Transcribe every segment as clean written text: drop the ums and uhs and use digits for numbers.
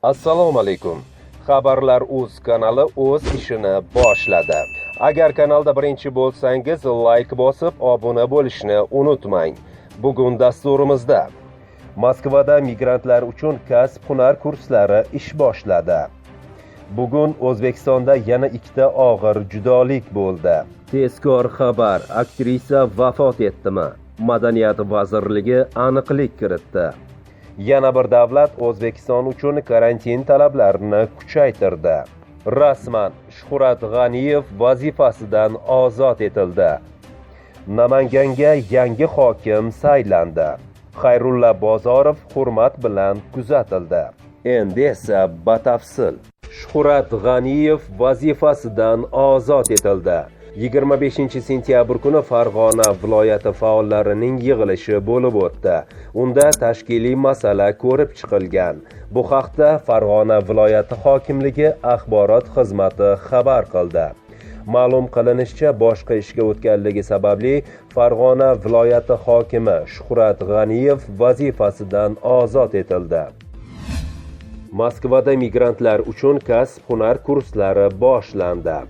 Assalomu alaykum. Xabarlar.uz kanali o'z ishini boshladi. Agar kanalda birinchi bo'lsangiz, like bosib, obuna bo'lishni unutmang. Bugun dasturimizda Moskvada migrantlar uchun kasb-hunar kurslari ish boshladi. Bugun O'zbekistonda yana ikkita og'ir judolik bo'ldi. Tezkor xabar: aktrisa vafot etdimi? Madaniyat vazirligi aniqlik kiritdi. Yana bir davlat O'zbekiston uchun karantin talablarini kuchaytirdi. Rasman Shuhrat G'aniyev vazifasidan ozod etildi. Namanganga yangi hokim saylandi. Xayrulla Bozorov hurmat bilan kuzatildi. Endi esa batafsil. Shuhrat G'aniyev vazifasidan ozod etildi. 25 sentyabr kuni Farg'ona viloyati faollarining yig'ilishi bo'lib o'tdi. Unda tashkiliy masala ko'rib chiqilgan. Bu haqda Farg'ona viloyati hokimligi axborot xizmati xabar qildi. Ma'lum qilinishicha, boshqa ishga o'tganligi sababli Farg'ona viloyati hokimi Shuhrat G'aniyev vazifasidan ozod etildi. Moskvada migrantlar uchun kasb-hunar kurslari boshlandi.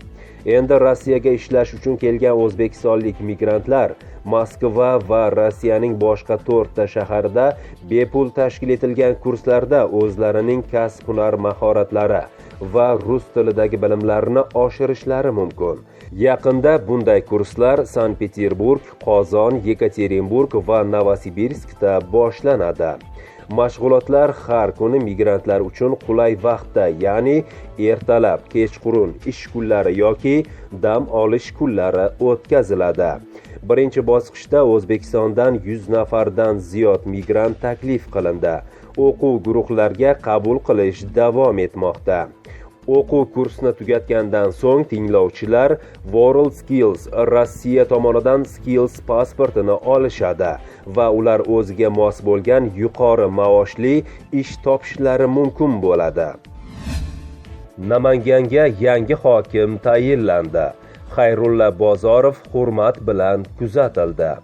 Endi Rossiyaga ishlash uchun kelgan o'zbekistonlik migrantlar Moskva va Rossiyaning boshqa 4 ta shaharida bepul tashkil etilgan kurslarda o'zlarining kasb-hunar mahoratlari va rus tilidagi bilimlarini oshirishlari mumkin. Yaqinda bunday kurslar Sankt-Peterburg, Qozon, Yekaterinburg va Novosibirskda boshlanadi. Mashg'ulotlar har kuni migrantlar uchun qulay vaqtda, ya'ni ertalab, kechqurun, ish kunlari yoki dam olish kunlari o'tkaziladi. Birinchi bosqichda O'zbekistondan 100 nafardan ziyod migrant taklif qilindi. O'quv guruhlariga qabul qilish davom etmoqda. O'quv kursini tugatgandan so'ng tinglovchilar World Skills Rossiya tomonidan Skills pasportini olishadi va ular o'ziga mos bo'lgan yuqori maoshli ish topishlari mumkin bo'ladi. Namanganga yangi hokim tayinlandi. Xayrulla Bozorov hurmat bilan kuzatildi.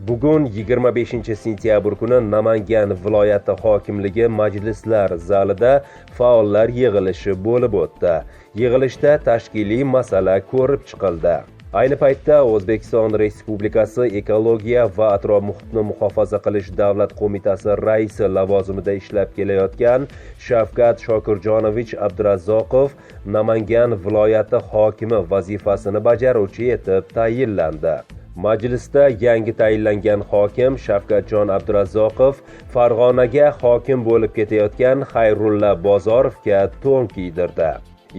Bugun 25 sentyabr kuni Namangan viloyati hokimligi majlislar zalida faollar yig'ilishi bo'lib o'tdi. Yig'ilishda tashkiliy masala ko'rib chiqildi. Ayni paytda O'zbekiston Respublikasi Ekologiya va atrof-muhitni muhofaza qilish davlat qo'mitasi raisi lavozimida ishlab kelayotgan Shavkat Shokirjonovich Abdurazzoqov Namangan viloyati hokimi vazifasini bajaruvchi etib tayinlandi. Majlisda yangi tayinlangan hokim Shavkatjon Abdurazzoqov Farg'onaga hokim bo'lib ketayotgan Xayrulla Bozorovga to'n kiydirdi.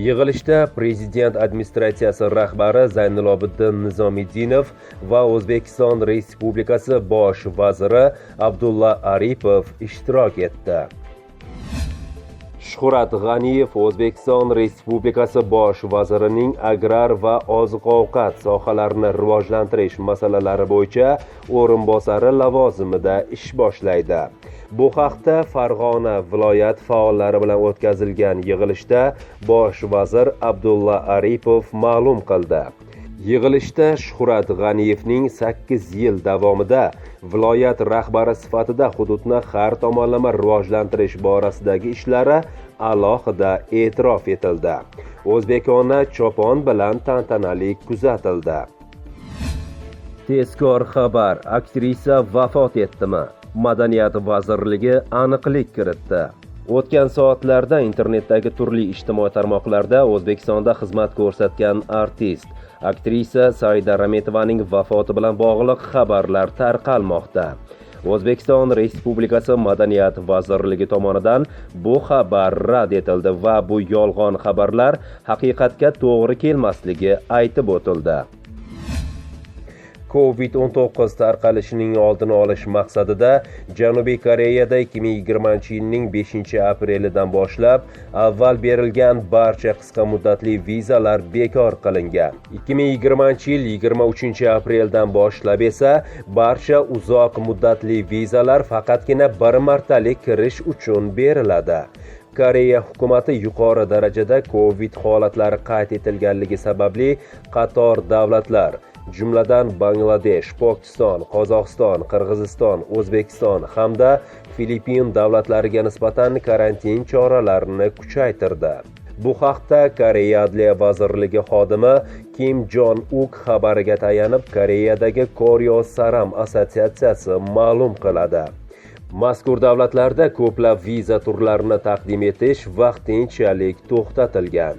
Yig'ilishda Prezident administratsiyasi rahbari Zaynilobiddin Nizomiddinov va O'zbekiston Respublikasi bosh vaziri Abdulla Aripov ishtirok etdi. Shuhrat G'aniyev O'zbekiston Respublikasi bosh vazirining agrar va oziq-ovqat sohalarini rivojlantirish masalalari bo'yicha o'rinbosari lavozimida ish boshlaydi. Bu haqda Farg'ona viloyat faollari bilan o'tkazilgan yig'ilishda bosh vazir Abdulla Aripov ma'lum qildi. Yig'ilishda Shuhrat G'aniyevning 8 yil davomida viloyat rahbari sifatida hududni har tomonlama rivojlantirish borasidagi ishlari alohida e'tirof etildi. O'zbekona chopon bilan tantanali kuzatildi. Tezkor xabar: aktrisa vafot etdimi? Madaniyat vazirligi aniqlik kiritdi. O'tgan soatlarda internetdagi turli ijtimoiy tarmoqlarda O'zbekistonda xizmat ko'rsatgan artist, aktrisa Saida Rametovaning vafoti bilan bog'liq xabarlar tarqalmoqda. O'zbekiston Respublikasi Madaniyat vazirligi tomonidan bu xabar rad etildi va bu yolg'on xabarlar haqiqatga to'g'ri kelmasligi aytib o'tildi. COVID-19 tarqalishining oldini olish maqsadida Janubiy Koreyada 2020-yilning 5-aprelidan boshlab avval berilgan barcha qisqa muddatli vizalar bekor qilingan. 2020-yil 23-apreldan boshlab esa barcha uzoq muddatli vizalar faqatgina bir martalik kirish uchun beriladi. Koreya hukumati yuqori darajada COVID holatlari qayd etilganligi sababli qator davlatlar jumladan Bangladesh, Pokiston, Qozog'iston, Qirg'iziston, O'zbekiston hamda Filippin davlatlariga nisbatan karantin choralarini kuchaytirdi. Bu haqda Koreya Adliya vazirligi xodimi Kim Jong-uk xabariga tayanib Koreyadagi Koryo Saram assotsiatsiyasi ma'lum qiladi. Mazkur davlatlarda ko'plab viza turlarini taqdim etish vaqtinchalik to'xtatilgan.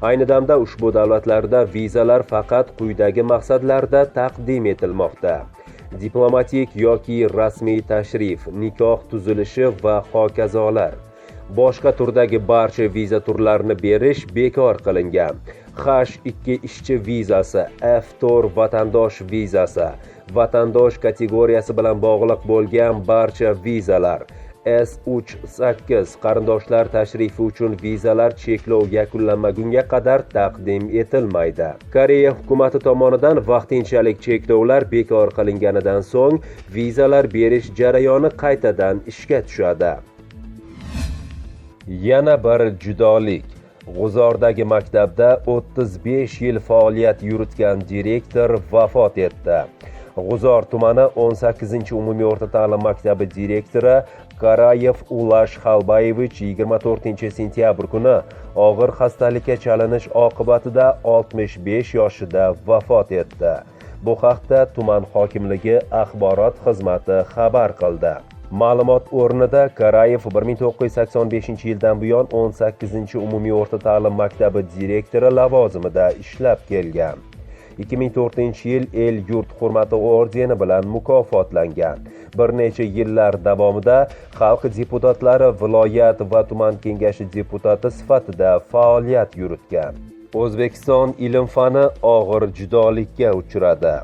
Ayni damda ushbu davlatlarda vizalar faqat quyidagi maqsadlarda taqdim etilmoqda: diplomatik yoki rasmiy tashrif, nikoh tuzilishi va hokazolar. Boshqa turdagi barcha viza turlarini berish bekor qilingan. H2 ishchi vizasi, F4 vatandosh vizasi, vatandosh kategoriyasi bilan bog'liq bo'lgan barcha vizalar, S38 qarindoshlar tashrifi uchun vizalar cheklov yakunlanmagunga qadar taqdim etilmaydi. Koreya hukumati tomonidan vaqtinchalik cheklovlar bekor qilinganidan so'ng vizalar berish jarayoni qaytadan ishga tushadi. Yana bir judolik. G'uzordagi maktabda 35 yil faoliyat yuritgan direktor vafot etdi. G'uzor tumani 18-umumiy o'rta ta'lim maktabi direktori Karayev Ulash Xalbayevich 24-sentyabr kuni og'ir xastalikka chalinish oqibatida 65 yoshida vafot etdi. Bu haqda tuman hokimligi axborot xizmati xabar qildi. Ma'lumot o'rnida Karayev 1985-yildan buyon 18-umumiy o'rta ta'lim maktabi direktori lavozimida ishlab kelgan. 2004-yil El-yurt hurmati ordeni bilan mukofotlangan. Bir necha yillar davomida xalq deputatlari viloyat va tuman kengashi deputati sifatida faoliyat yuritgan. O'zbekiston ilm-fani og'ir judolikka uchradi.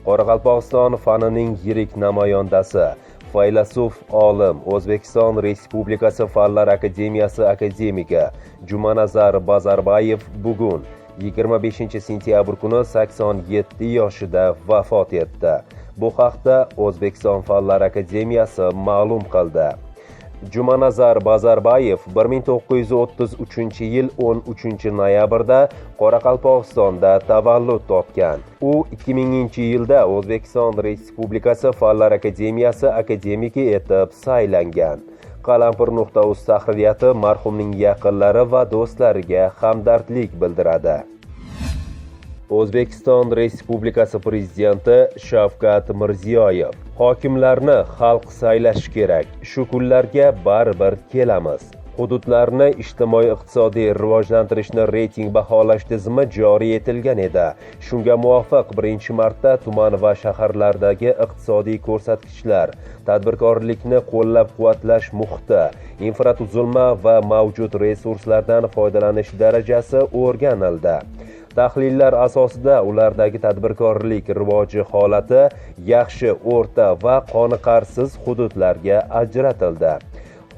Qoraqalpog'iston fanining yirik namoyandasi, faylasuf olim, O'zbekiston Respublikasi Fanlar akademiyasi akademigi Jumanazar Bazarbayev bugun 25-sentyabr kuni 87 yoshida vafot etdi. Bu haqda O'zbekiston Fanlar akademiyasi ma'lum qildi. Jumanazar Bazarbayev 1933-yil 13-noyabrda Qoraqalpog'istonda tavallud topgan. U 2000-yilda O'zbekiston Respublikasi Fanlar akademiyasi akademiki etib saylangan. Qalampir.uz tahririyati marhumning yaqinlari va do'stlariga hamdardlik bildiradi. O'zbekiston Respublikasi Prezidenti Shavkat Mirziyoyev: hokimlarni xalq saylashi kerak. Shu kunlarga baribir kelamiz. Hududlarni ijtimoiy-iqtisodiy rivojlantirishni reyting baholash tizimi joriy etilgan edi. Shunga muvofiq birinchi marta tuman va shaharlardagi iqtisodiy ko'rsatkichlar, tadbirkorlikni qo'llab-quvvatlash muhiti, infratuzilma va mavjud resurslardan foydalanish darajasi o'rganildi. Tahlillar asosida ulardagi tadbirkorlik rivoji holati yaxshi, o'rta va qoniqarsiz hududlarga ajratildi.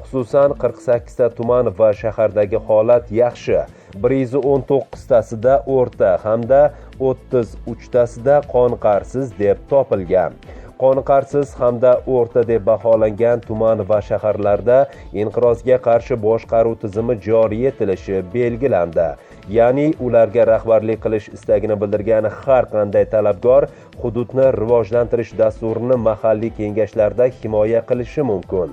Xususan 48 ta tuman va shahardagi holat yaxshi, 119 tasida o'rta hamda 33 tasida qoniqarsiz deb topilgan. Qoniqarsiz hamda o'rta deb baholangan tuman va shaharlarda inqirozga qarshi boshqaruv tizimi joriy etilishi belgilandi. Ya'ni ularga rahbarlik qilish istagini bildirgan har qanday talabgor hududni rivojlantirish dasturini mahalliy kengashlarda himoya qilishi mumkin.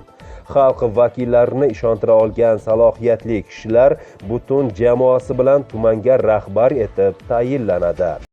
Xalq vakillarini ishontira olgan salohiyatli kishilar butun jamoasi bilan tumanga rahbar etib tayinlanadi.